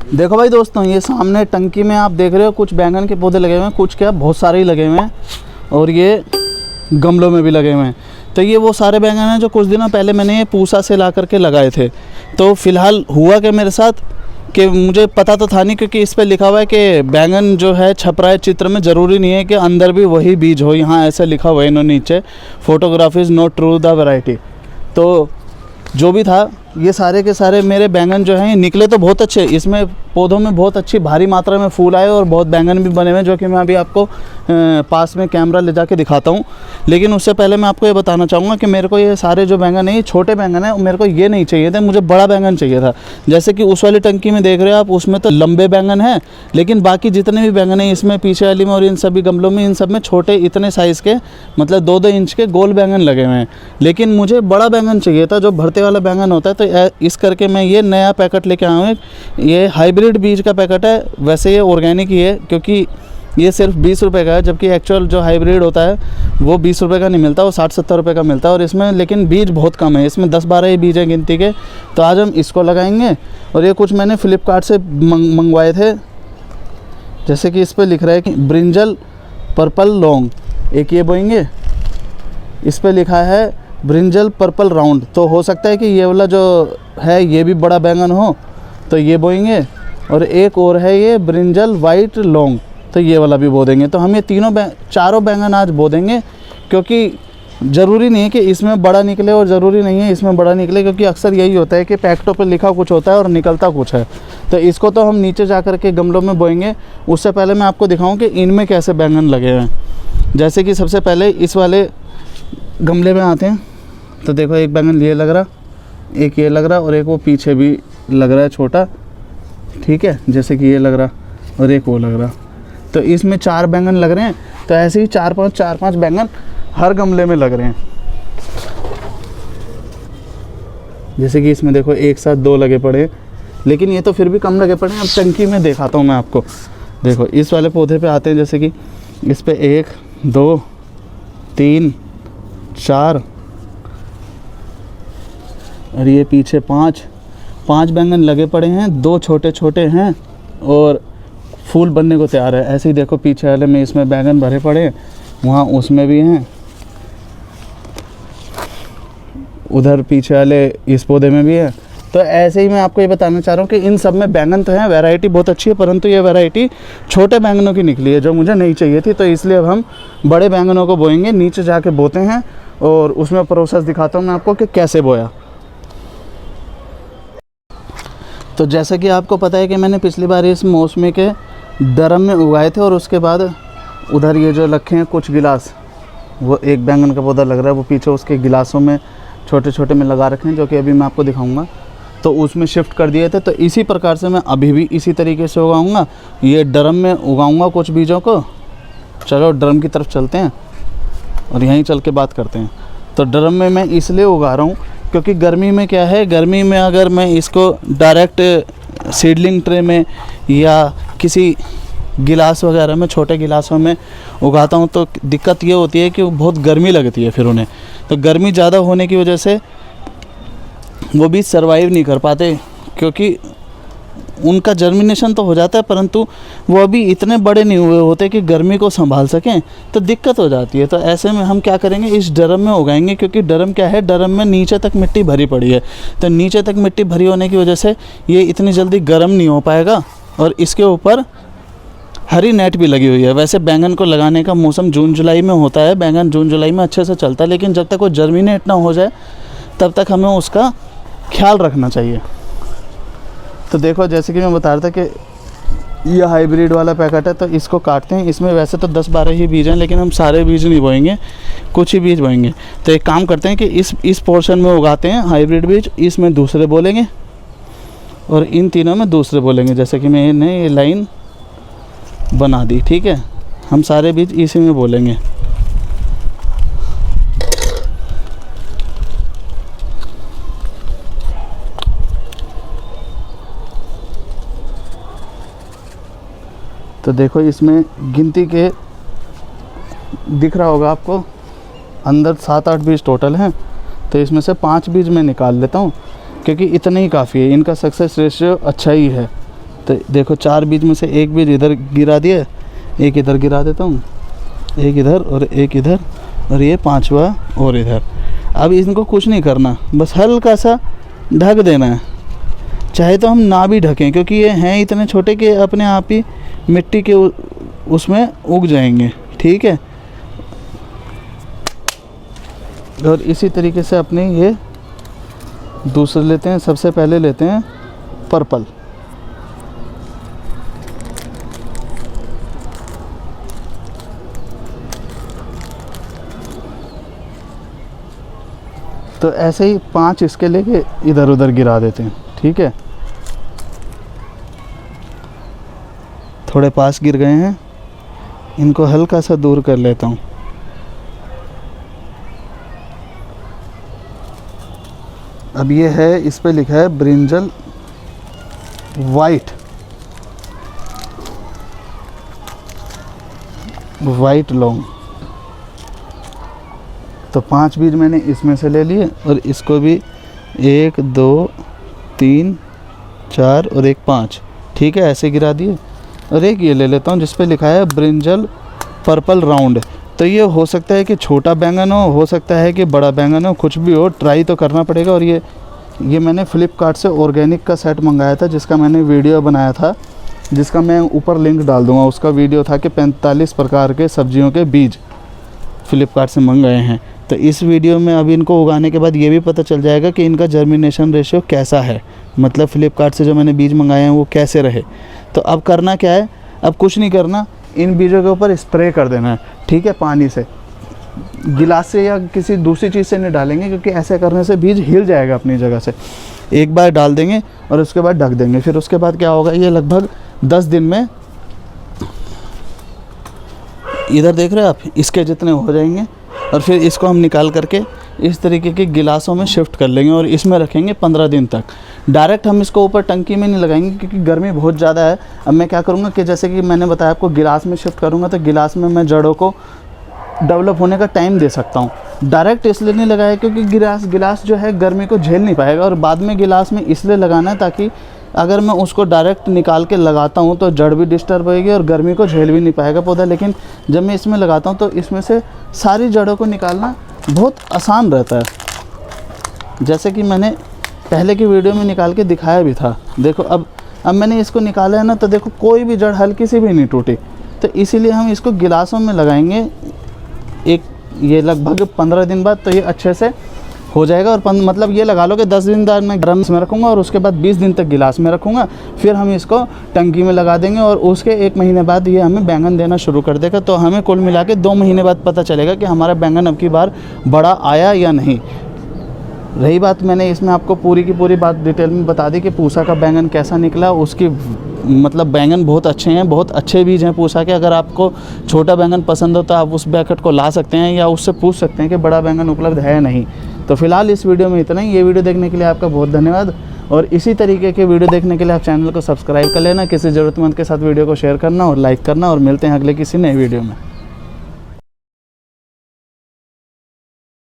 देखो भाई दोस्तों, ये सामने टंकी में आप देख रहे हो कुछ बैंगन के पौधे लगे हुए हैं, कुछ क्या बहुत सारे ही लगे हुए हैं, और ये गमलों में भी लगे हुए हैं। तो ये वो सारे बैंगन हैं जो कुछ दिनों पहले मैंने ये पूसा से ला करके लगाए थे। तो फ़िलहाल हुआ क्या मेरे साथ कि मुझे पता तो था नहीं, क्योंकि इस पे लिखा हुआ है कि बैंगन जो है छप रहा है चित्र में, ज़रूरी नहीं है कि अंदर भी वही बीज हो। यहाँ ऐसे लिखा हुआ है इन्होंने नीचे, photograph is not true the variety. तो जो भी था, ये सारे के सारे मेरे बैंगन जो हैं निकले तो बहुत अच्छे, इसमें पौधों में बहुत अच्छी भारी मात्रा में फूल आए और बहुत बैंगन भी बने हुए हैं, जो कि मैं अभी आपको पास में कैमरा ले जाके दिखाता हूँ। लेकिन उससे पहले मैं आपको ये बताना चाहूँगा कि मेरे को ये सारे जो बैंगन हैं ये छोटे बैंगन हैं, मेरे को ये नहीं चाहिए थे, मुझे बड़ा बैंगन चाहिए था। जैसे कि उस वाली टंकी में देख रहे हो आप, उसमें तो लंबे बैंगन हैं, लेकिन बाकी जितने भी बैंगन हैं इसमें पीछे वाली में और इन सभी गमलों में, इन सब में छोटे इतने साइज़ के, मतलब 2-2 इंच के गोल बैंगन लगे हुए हैं। लेकिन मुझे बड़ा बैंगन चाहिए था, जो भरते वाला बैंगन होता है। तो इस करके मैं ये नया पैकेट लेके आया हूँ। ये हाइब्रिड बीज का पैकेट है, वैसे ये ऑर्गेनिक ही है, क्योंकि ये सिर्फ 20 रुपये का है, जबकि एक्चुअल जो हाइब्रिड होता है वो 20 रुपये का नहीं मिलता, वो 60-70 रुपये का मिलता है। और इसमें लेकिन बीज बहुत कम है, इसमें 10-12 ही बीज हैं गिनती के। तो आज हम इसको लगाएंगे। और ये कुछ मैंने फ्लिपकार्ट से मंगवाए थे, जैसे कि इस पर लिख रहा है कि ब्रिंजल पर्पल लॉन्ग, एक ये बोएंगे। इस पर लिखा है ब्रिंजल पर्पल राउंड, तो हो सकता है कि ये वाला जो है ये भी बड़ा बैंगन हो, तो ये बोएंगे। और एक और है ये ब्रिंजल वाइट लॉन्ग, तो ये वाला भी बो देंगे। तो हम ये चारों बैंगन आज बो देंगे, क्योंकि ज़रूरी नहीं है कि इसमें बड़ा निकले और ज़रूरी नहीं है इसमें बड़ा निकले, क्योंकि अक्सर यही होता है कि पैकेटों पर लिखा कुछ होता है और निकलता कुछ है। तो इसको तो हम नीचे जा कर के गमलों में बोएंगे। उससे पहले मैं आपको दिखाऊँ कि इनमें कैसे बैंगन लगे हैं। जैसे कि सबसे पहले इस वाले गमले में आते हैं, तो देखो एक बैंगन ये लग रहा, एक ये लग रहा, और एक वो पीछे भी लग रहा है छोटा, ठीक है, जैसे कि ये लग रहा और एक वो लग रहा। तो इसमें 4 बैंगन लग रहे हैं। तो ऐसे ही 4-5 बैंगन हर गमले में लग रहे हैं। जैसे कि इसमें देखो एक साथ 2 लगे पड़े हैं, लेकिन ये तो फिर भी कम लगे पड़े हैं। अब टंकी में दिखाता हूँ मैं आपको। देखो इस वाले पौधे पे आते हैं, जैसे कि इस पे 1 2 3 4 और ये पीछे 5 बैंगन लगे पड़े हैं। 2 छोटे छोटे हैं और फूल बनने को तैयार है। ऐसे ही देखो पीछे वाले में इसमें बैंगन भरे पड़े हैं, वहाँ उसमें भी हैं, उधर पीछे वाले इस पौधे में भी है। तो ऐसे ही मैं आपको ये बताना चाह रहा हूँ कि इन सब में बैंगन तो हैं, वैरायटी बहुत अच्छी है, परंतु ये वैरायटी छोटे बैंगनों की निकली है, जो मुझे नहीं चाहिए थी। तो इसलिए अब हम बड़े बैंगनों को बोएंगे, नीचे जाके बोते हैं और उसमें प्रोसेस दिखाता हूँ मैं आपको कि कैसे बोया। तो जैसा कि आपको पता है कि मैंने पिछली बार इस मौसमी के ड्रम में उगाए थे, और उसके बाद उधर ये जो रखे हैं कुछ गिलास, वो एक बैंगन का पौधा लग रहा है, वो पीछे उसके गिलासों में छोटे छोटे में लगा रखे हैं, जो कि अभी मैं आपको दिखाऊंगा। तो उसमें शिफ्ट कर दिए थे। तो इसी प्रकार से मैं अभी भी इसी तरीके से उगाऊंगा, ये ड्रम में उगाऊंगा कुछ बीजों को। चलो ड्रम की तरफ चलते हैं और यहीं चल के बात करते हैं। तो ड्रम में मैं इसलिए उगा रहा हूँ क्योंकि गर्मी में क्या है, गर्मी में अगर मैं इसको डायरेक्ट सीडलिंग ट्रे में या किसी गिलास वगैरह में, छोटे गिलासों में उगाता हूँ, तो दिक्कत ये होती है कि वो बहुत गर्मी लगती है फिर उन्हें। तो गर्मी ज़्यादा होने की वजह से वो भी सर्वाइव नहीं कर पाते, क्योंकि उनका जर्मिनेशन तो हो जाता है, परंतु वो अभी इतने बड़े नहीं हुए होते कि गर्मी को संभाल सकें, तो दिक्कत हो जाती है। तो ऐसे में हम क्या करेंगे, इस ड्रम में उगाएंगे, क्योंकि ड्रम क्या है, ड्रम में नीचे तक मिट्टी भरी पड़ी है। तो नीचे तक मिट्टी भरी होने की वजह से ये इतनी जल्दी गर्म नहीं हो पाएगा, और इसके ऊपर हरी नेट भी लगी हुई है। वैसे बैंगन को लगाने का मौसम जून जुलाई में होता है, बैंगन जून जुलाई में अच्छे से चलता है, लेकिन जब तक वो जर्मिनेट ना हो जाए तब तक हमें उसका ख्याल रखना चाहिए। तो देखो जैसे कि मैं बता रहा था कि ये हाइब्रिड वाला पैकेट है, तो इसको काटते हैं। इसमें वैसे तो 10-12 ही बीज हैं, लेकिन हम सारे बीज नहीं बोएंगे, कुछ ही बीज बोएंगे। तो एक काम करते हैं कि इस पोर्शन में उगाते हैं हाइब्रिड बीज, इसमें दूसरे बोलेंगे और इन तीनों में दूसरे बोलेंगे। जैसे कि मैंने ये लाइन बना दी, ठीक है, हम सारे बीज इसी में बोलेंगे। तो देखो इसमें गिनती के दिख रहा होगा आपको, अंदर 7-8 बीज टोटल हैं। तो इसमें से 5 बीज मैं निकाल लेता हूँ, क्योंकि इतने ही काफ़ी है, इनका सक्सेस रेशियो अच्छा ही है। तो देखो 4 बीज में से एक बीज इधर गिरा दिया, एक इधर गिरा देता हूँ, एक इधर और एक इधर, और ये 5वां और इधर। अब इनको कुछ नहीं करना, बस हल्का सा ढक देना है। चाहे तो हम ना भी ढकें, क्योंकि ये हैं इतने छोटे कि अपने आप ही मिट्टी के उसमें उग जाएंगे। ठीक है, और इसी तरीके से अपने ये दूसरे लेते हैं। सबसे पहले लेते हैं पर्पल। तो ऐसे ही 5 इसके लेके इधर उधर गिरा देते हैं। ठीक है, थोड़े पास गिर गए हैं, इनको हल्का सा दूर कर लेता हूँ। अब ये है, इस पे लिखा है ब्रिंजल वाइट लौंग। तो 5 बीज मैंने इसमें से ले लिए, और इसको भी 1 2 3 4 और एक 5। ठीक है, ऐसे गिरा दिए। और एक ये ले लेता हूँ जिस पे लिखा है ब्रिंजल पर्पल राउंड। तो ये हो सकता है कि छोटा बैंगन हो सकता है कि बड़ा बैंगन हो, कुछ भी हो, ट्राई तो करना पड़ेगा। और ये मैंने फ्लिपकार्ट से ऑर्गेनिक का सेट मंगाया था, जिसका मैंने वीडियो बनाया था, जिसका मैं ऊपर लिंक डाल दूँगा। उसका वीडियो था कि 45 प्रकार के सब्जियों के बीज फ्लिपकार्ट से मंगाए हैं। तो इस वीडियो में अभी इनको उगाने के बाद ये भी पता चल जाएगा कि इनका जर्मिनेशन रेशियो कैसा है, मतलब फ्लिपकार्ट से जो मैंने बीज मंगाए हैं वो कैसे रहे। तो अब करना क्या है, अब कुछ नहीं करना, इन बीजों के ऊपर स्प्रे कर देना है। ठीक है, पानी से, गिलास से या किसी दूसरी चीज़ से नहीं डालेंगे, क्योंकि ऐसे करने से बीज हिल जाएगा अपनी जगह से। एक बार डाल देंगे और उसके बाद ढक देंगे। फिर उसके बाद क्या होगा, ये लगभग 10 दिन में, इधर देख रहे हो आप, इसके जितने हो जाएंगे। और फिर इसको हम निकाल करके इस तरीके के गिलासों में शिफ्ट कर लेंगे और इसमें रखेंगे 15 दिन तक। डायरेक्ट हम इसको ऊपर टंकी में नहीं लगाएंगे, क्योंकि गर्मी बहुत ज़्यादा है। अब मैं क्या करूँगा कि जैसे कि मैंने बताया आपको, गिलास में शिफ्ट करूँगा तो गिलास में मैं जड़ों को डेवलप होने का टाइम दे सकता हूँ। डायरेक्ट इसलिए नहीं लगाया क्योंकि गिलास जो है गर्मी को झेल नहीं पाएगा, और बाद में गिलास में इसलिए लगाना है ताकि अगर मैं उसको डायरेक्ट निकाल के लगाता हूँ तो जड़ भी डिस्टर्ब होएगी और गर्मी को झेल भी नहीं पाएगा पौधा। लेकिन जब मैं इसमें लगाता हूँ तो इसमें से सारी जड़ों को निकालना बहुत आसान रहता है, जैसे कि मैंने पहले की वीडियो में निकाल के दिखाया भी था। देखो अब मैंने इसको निकाला है ना, तो देखो कोई भी जड़ हल्की सी भी नहीं टूटी। तो इसीलिए हम इसको गिलासों में लगाएंगे ये लगभग 15 दिन बाद, तो ये अच्छे से हो जाएगा। और मतलब ये लगा लो कि 10 दिन बाद मैं ड्रम में रखूँगा और उसके बाद 20 दिन तक गिलास में रखूँगा। फिर हम इसको टंकी में लगा देंगे और उसके 1 महीने बाद ये हमें बैंगन देना शुरू कर देगा। तो हमें कुल मिला के 2 महीने बाद पता चलेगा कि हमारा बैंगन अब की बार बड़ा आया या नहीं। रही बात, मैंने इसमें आपको पूरी की पूरी बात डिटेल में बता दी कि पूसा का बैंगन कैसा निकला। उसकी मतलब बैंगन बहुत अच्छे हैं, बहुत अच्छे बीज हैं पूसा के। अगर आपको छोटा बैंगन पसंद हो तो आप उस पैकेट को ला सकते हैं या उससे पूछ सकते हैं कि बड़ा बैंगन उपलब्ध है नहीं। तो फिलहाल इस वीडियो में इतना ही। ये वीडियो देखने के लिए आपका बहुत धन्यवाद, और इसी तरीके के वीडियो देखने के लिए आप चैनल को सब्सक्राइब कर लेना। किसी ज़रूरतमंद के साथ वीडियो को शेयर करना और लाइक करना, और मिलते हैं अगले किसी नए वीडियो में।